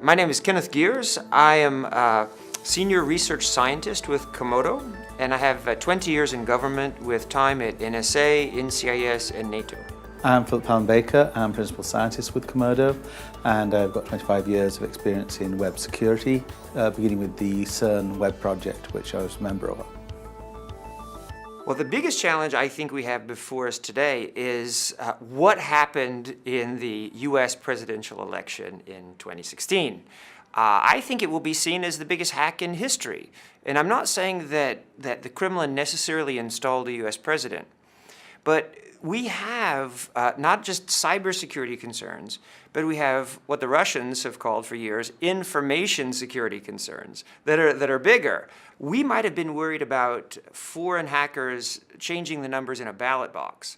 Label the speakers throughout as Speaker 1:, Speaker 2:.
Speaker 1: My name is Kenneth Geers. I am a senior research scientist with Komodo, and I have 20 years in government with time at NSA, NCIS, and NATO.
Speaker 2: I'm Phillip Hallam-Baker. I'm principal scientist with Komodo, and I've got 25 years of experience in web security, beginning with the CERN web project, which I was a member of.
Speaker 1: Well, the biggest challenge I think we have before us today is what happened in the US presidential election in 2016. I think it will be seen as the biggest hack in history. And I'm not saying that the Kremlin necessarily installed a US president, but we have not just cybersecurity concerns, but we have what the Russians have called for years information security concerns that are bigger. We might have been worried about foreign hackers changing the numbers in a ballot box,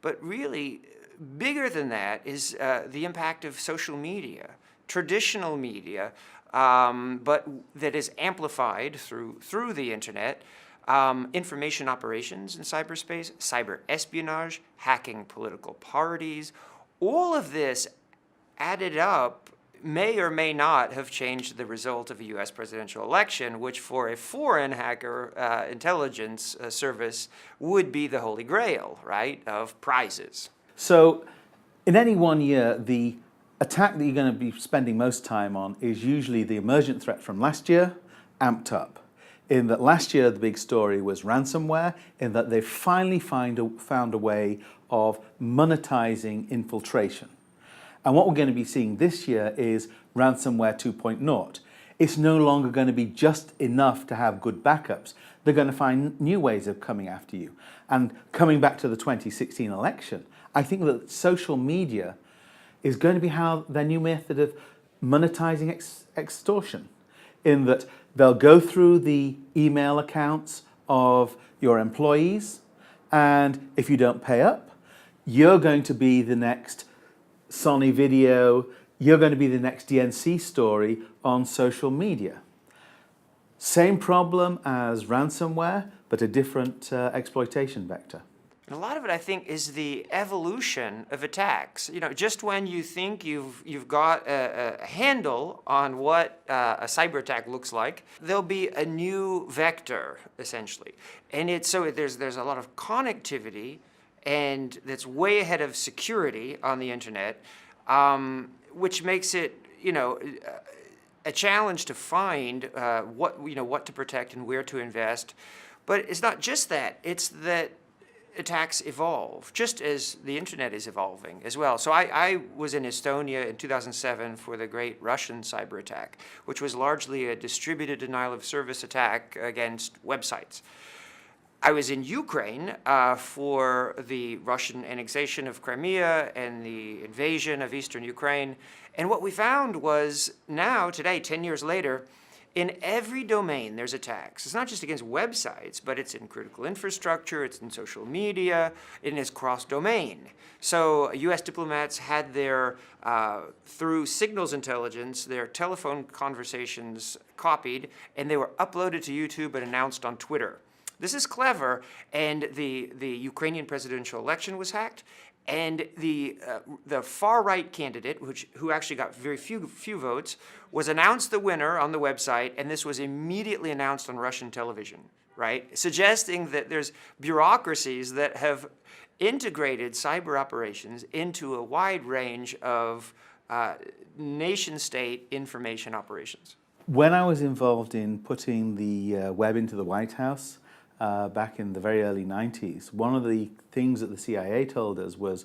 Speaker 1: but really bigger than that is the impact of social media, traditional media, but that is amplified through the internet. Information operations in cyberspace, cyber espionage, hacking political parties, all of this added up may or may not have changed the result of a US presidential election, which for a foreign hacker intelligence service would be the holy grail, right, of prizes.
Speaker 2: So in any one year, the attack that you're going to be spending most time on is usually the emergent threat from last year, amped up. In that last year, the big story was ransomware, in that they finally found a way of monetizing infiltration. And what we're going to be seeing this year is ransomware 2.0. It's no longer going to be just enough to have good backups. They're going to find new ways of coming after you. And coming back to the 2016 election, I think that social media is going to be their new method of monetizing extortion, in that they'll go through the email accounts of your employees, and if you don't pay up, you're going to be the next Sony Video, you're going to be the next DNC story on social media. Same problem as ransomware, but a different exploitation vector.
Speaker 1: And a lot of it, I think, is the evolution of attacks. You know, just when you think you've got a handle on what a cyber attack looks like, there'll be a new vector, essentially. And there's a lot of connectivity, and that's way ahead of security on the internet, which makes it, a challenge to find what to protect and where to invest. But it's not just that; it's that attacks evolve, just as the internet is evolving as well. So I was in Estonia in 2007 for the great Russian cyber attack, which was largely a distributed denial of service attack against websites. I was in Ukraine for the Russian annexation of Crimea and the invasion of eastern Ukraine. And what we found was now, today, 10 years later, in every domain, there's attacks. It's not just against websites, but it's in critical infrastructure, it's in social media, and it's cross-domain. So US diplomats had through signals intelligence, their telephone conversations copied, and they were uploaded to YouTube and announced on Twitter. This is clever, and the Ukrainian presidential election was hacked, and the far-right candidate, who actually got very few votes, was announced the winner on the website, and this was immediately announced on Russian television, right? Suggesting that there's bureaucracies that have integrated cyber operations into a wide range of nation-state information operations.
Speaker 2: When I was involved in putting the web into the White House, back in the very early 90s, one of the things that the CIA told us was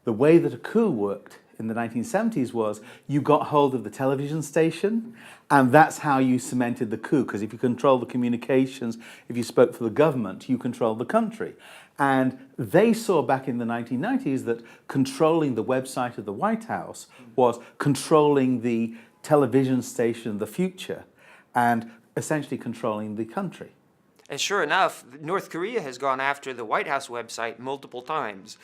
Speaker 2: the way that a coup worked in the 1970s was you got hold of the television station, and that's how you cemented the coup, because if you control the communications, if you spoke for the government, you controlled the country. And they saw back in the 1990s that controlling the website of the White House was controlling the television station of the future and essentially controlling the country.
Speaker 1: And sure enough, North Korea has gone after the White House website multiple times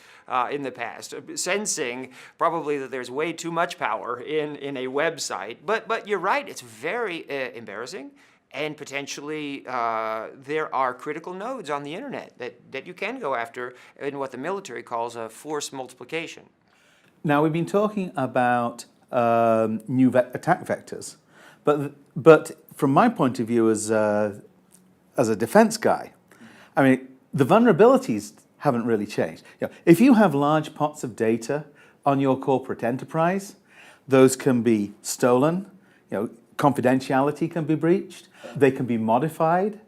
Speaker 1: in the past, sensing probably that there's way too much power in a website. But you're right, it's very embarrassing. And potentially there are critical nodes on the internet that you can go after in what the military calls a force multiplication.
Speaker 2: Now, we've been talking about new attack vectors. But from my point of view as a defense guy, I mean, the vulnerabilities haven't really changed. You know, if you have large pots of data on your corporate enterprise, those can be stolen, you know, confidentiality can be breached, they can be modified,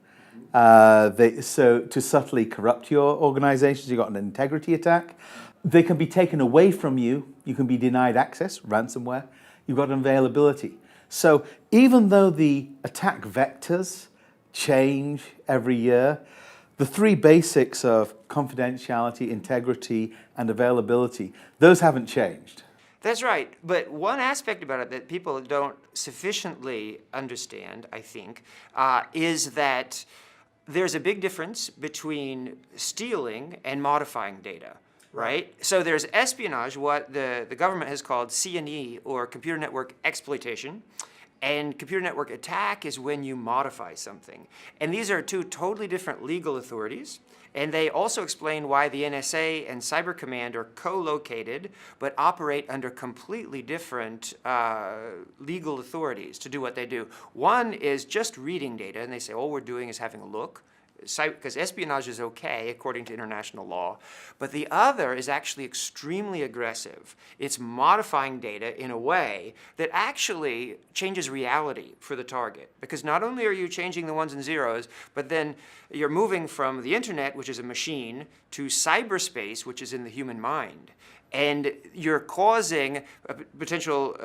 Speaker 2: so to subtly corrupt your organizations. You've got an integrity attack. They can be taken away from you. You can be denied access, ransomware. You've got availability. So even though the attack vectors change every year, the three basics of confidentiality, integrity, and availability, those haven't changed.
Speaker 1: That's right. But one aspect about it that people don't sufficiently understand, I think, is that there's a big difference between stealing and modifying data, right? So there's espionage, what the government has called C&E, or computer network exploitation. And computer network attack is when you modify something. And these are two totally different legal authorities. And they also explain why the NSA and Cyber Command are co-located, but operate under completely different legal authorities to do what they do. One is just reading data, and they say all we're doing is having a look, because espionage is okay according to international law. But the other is actually extremely aggressive. It's modifying data in a way that actually changes reality for the target. Because not only are you changing the ones and zeros, but then you're moving from the internet, which is a machine, to cyberspace, which is in the human mind. And you're causing a potential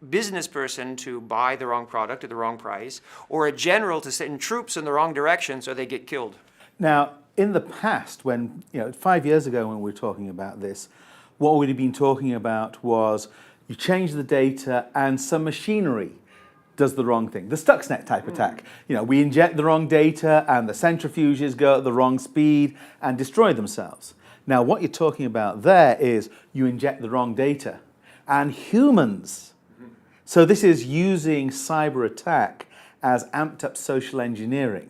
Speaker 1: business person to buy the wrong product at the wrong price, or a general to send troops in the wrong direction so they get killed.
Speaker 2: Now, in the past, when, 5 years ago when we were talking about this, what we'd have been talking about was you change the data and some machinery does the wrong thing. The Stuxnet type attack. We inject the wrong data and the centrifuges go at the wrong speed and destroy themselves. Now, what you're talking about there is you inject the wrong data and humans. So this is using cyber attack as amped up social engineering.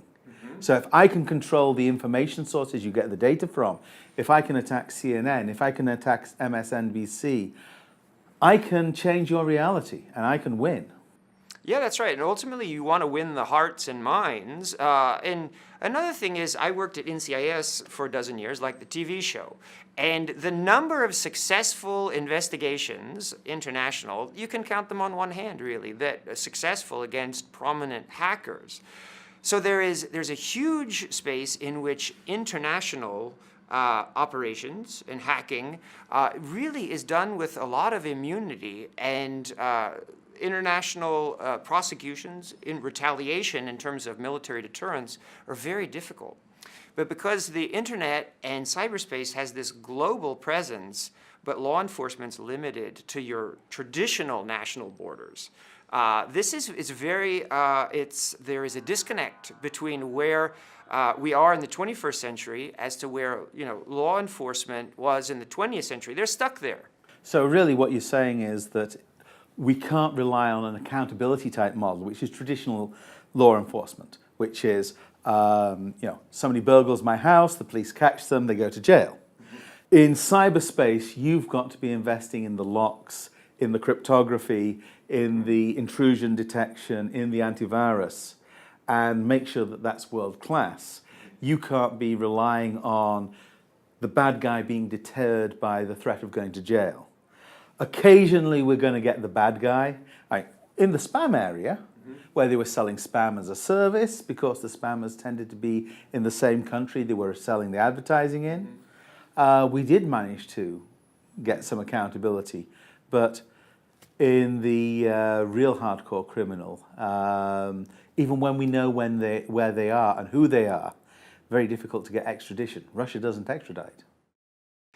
Speaker 2: So if I can control the information sources you get the data from, if I can attack CNN, if I can attack MSNBC, I can change your reality and I can win.
Speaker 1: Yeah, that's right. And ultimately, you want to win the hearts and minds. And another thing is, I worked at NCIS for a dozen years, like the TV show. And the number of successful investigations, international, you can count them on one hand, really, that are successful against prominent hackers. So there's a huge space in which international operations and hacking really is done with a lot of immunity, and international prosecutions in retaliation in terms of military deterrence are very difficult. But because the internet and cyberspace has this global presence, but law enforcement's limited to your traditional national borders, this is very, there is a disconnect between where we are in the 21st century as to where law enforcement was in the 20th century. They're stuck there.
Speaker 2: So really what you're saying is that we can't rely on an accountability type model, which is traditional law enforcement, which is, somebody burgles my house, the police catch them, they go to jail. In cyberspace, you've got to be investing in the locks, in the cryptography, in the intrusion detection, in the antivirus, and make sure that that's world class. You can't be relying on the bad guy being deterred by the threat of going to jail. Occasionally, we're going to get the bad guy. In the spam area, where they were selling spam as a service, because the spammers tended to be in the same country they were selling the advertising in, we did manage to get some accountability. But in the real hardcore criminal, even when we know where they are and who they are, very difficult to get extradition. Russia doesn't extradite.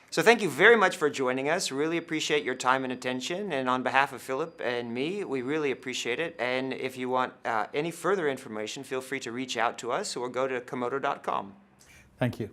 Speaker 1: So thank you very much for joining us. Really appreciate your time and attention. And on behalf of Phillip and me, we really appreciate it. And if you want any further information, feel free to reach out to us or go to komodo.com.
Speaker 2: Thank you.